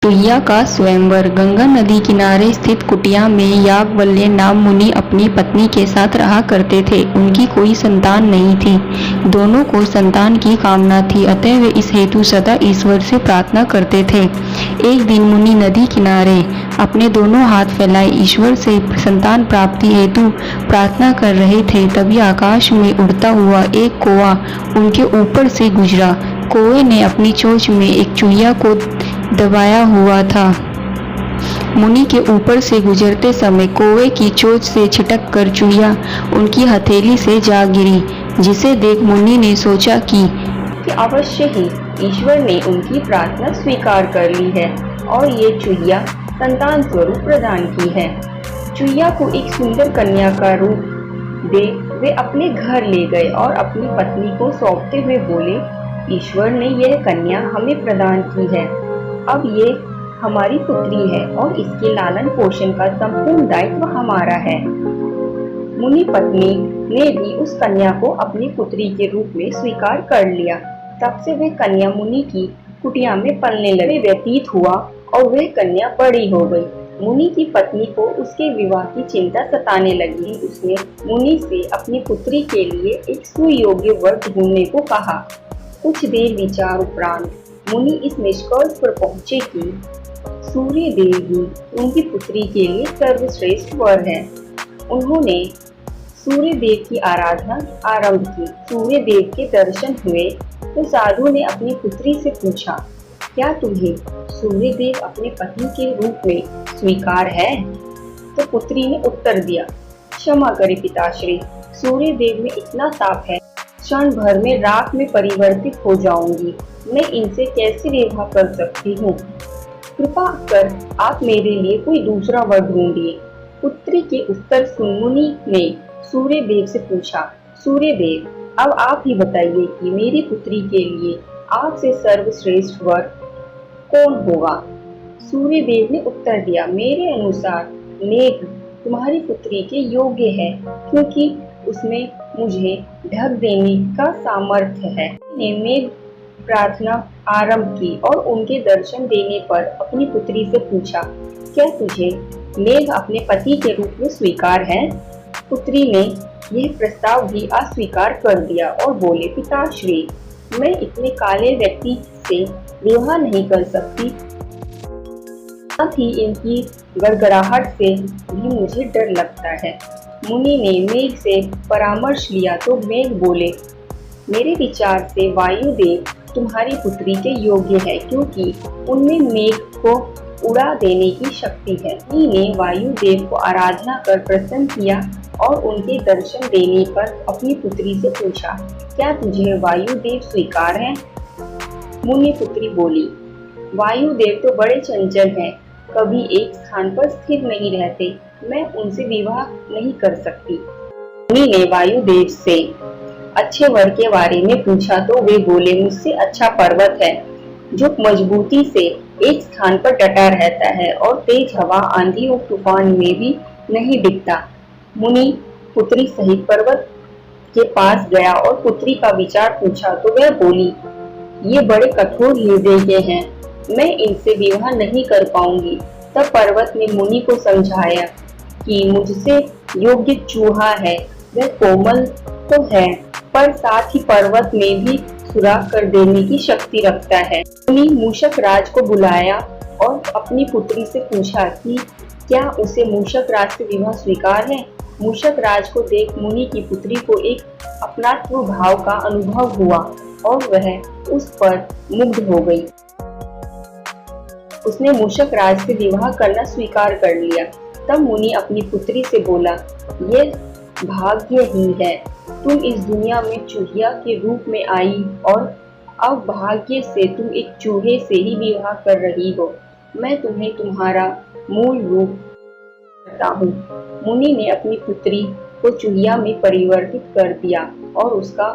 चूहिया का स्वयंवर। गंगा नदी किनारे स्थित कुटिया में याज्ञवल्क्य नाम मुनि अपनी पत्नी के साथ रहा करते थे। उनकी कोई संतान नहीं थी। दोनों को संतान की कामना थी, अतः वे इस हेतु सदा ईश्वर से प्रार्थना करते थे। एक दिन मुनि नदी किनारे अपने दोनों हाथ फैलाए ईश्वर से संतान प्राप्ति हेतु प्रार्थना कर रहे थे। तभी आकाश में उड़ता हुआ एक कौवा उनके ऊपर से गुजरा। कौवे ने अपनी चोंच में एक चूहिया को दबाया हुआ था। मुनि के ऊपर से गुजरते समय कौवे की चोंच से छिटक कर चूहिया उनकी हथेली से जा गिरी, जिसे देख मुनि ने सोचा कि अवश्य ही ईश्वर ने उनकी प्रार्थना स्वीकार कर ली है और ये चूहिया संतान स्वरूप प्रदान की है। चूहिया को एक सुंदर कन्या का रूप दे वे अपने घर ले गए और अपनी पत्नी को सौंपते हुए बोले, ईश्वर ने यह कन्या हमें प्रदान की है। अब ये हमारी पुत्री है और इसके लालन पोषण का संपूर्ण दायित्व हमारा है। मुनि पत्नी ने भी उस कन्या को अपनी पुत्री के रूप में स्वीकार कर लिया। तब से वह कन्या मुनि की कुटिया में पलने लगी। व्यतीत हुआ और वह कन्या बड़ी हो गई। मुनि की पत्नी को उसके विवाह की चिंता सताने लगी। उसने मुनि से अपनी पुत्री के लिए एक सुयोग्य वर ढूंढने को कहा। कुछ देर विचार उपरांत मुनि इस निष्कर्ष पर पहुंचे कि सूर्य देव ही उनकी पुत्री के लिए सर्वश्रेष्ठ वर है। उन्होंने सूर्य देव की आराधना आरंभ की। सूर्य देव के दर्शन हुए तो साधु ने अपनी पुत्री से पूछा, क्या तुम्हें सूर्य देव अपने पति के रूप में स्वीकार है? तो पुत्री ने उत्तर दिया, क्षमा करे पिताश्री, सूर्य देव में इतना ताप है, क्षण भर में राख में परिवर्तित हो जाऊंगी। मैं इनसे कैसे विवाह कर सकती हूँ? कृपा कर आप मेरे लिए कोई दूसरा वर ढूंढिए। पुत्री के उत्तर सुन मुनि ने सूर्य देव से पूछा, सूर्य देव, अब आप ही बताइए कि मेरी पुत्री के लिए आपसे सर्वश्रेष्ठ वर कौन होगा? सूर्य देव ने उत्तर दिया, मेरे अनुसार मेघ तुम्हारी पुत्री के योग्य है, क्योंकि उसमें मुझे ढक देने का सामर्थ्य है। ने मेघ प्रार्थना आरंभ की और उनके दर्शन देने पर अपनी पुत्री से पूछा, क्या तुझे मेघ अपने पति के रूप में स्वीकार है? पुत्री ने यह प्रस्ताव भी अस्वीकार कर दिया और बोले, पिताश्री, मैं इतने काले व्यक्ति से विवाह नहीं कर सकती, साथ ही इनकी गड़गड़ाहट से भी मुझे डर लगता है। मुनि ने मेघ से परामर्श लिया तो मेघ बोले, मेरे विचार से वायुदेव तुम्हारी पुत्री के योग्य है, क्योंकि उनमें मेघ को उड़ा देने की शक्ति है। मुनि ने वायुदेव को आराधना कर प्रसन्न किया और उनके दर्शन देने पर अपनी पुत्री से पूछा, क्या तुझे वायुदेव स्वीकार है? मुनि पुत्री बोली, वायुदेव तो बड़े चंचल हैं, कभी एक स्थान पर स्थिर नहीं रहते, मैं उनसे विवाह नहीं कर सकती। मुनि ने वायुदेव से अच्छे वर के बारे में पूछा तो वे बोले, मुझसे अच्छा पर्वत है जो मजबूती से एक स्थान पर डटा रहता है और तेज हवा, आंधी और तूफान में भी नहीं दिखता। मुनि पुत्री सहित पर्वत के पास गया और पुत्री का विचार पूछा तो वह बोली, ये बड़े कठोर हृदय के हैं, मैं इनसे विवाह नहीं कर पाऊंगी। तब पर्वत ने मुनि को समझाया कि मुझसे योग्य चूहा है, वह कोमल तो है पर साथ ही पर्वत में भी सुराख कर देने की शक्ति रखता है। मुनि मूषक राज को बुलाया और अपनी पुत्री से पूछा कि क्या उसे मूषक राज से विवाह स्वीकार है। मूषक राज को देख मुनि की पुत्री को एक अपनात्व भाव का अनुभव हुआ और वह उस पर मुग्ध हो गई। उसने मूषक राज से विवाह करना स्वीकार कर लिया। तब मुनि अपनी पुत्री से बोला, ये भाग्य ही है, तुम इस दुनिया में चूहिया के रूप में आई और अब भाग्य से तुम एक चूहे से ही विवाह कर रही हो। मैं तुम्हें तुम्हारा मूल रूप करता हूँ। मुनि ने अपनी पुत्री को चूहिया में परिवर्तित कर दिया और उसका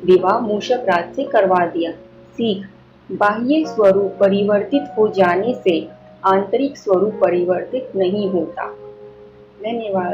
विवाह मूषक राज से करवा दिया। सीख, बाह्य स्वरूप परिवर्तित हो जाने से आंतरिक स्वरूप परिवर्तित नहीं होता। धन्यवाद।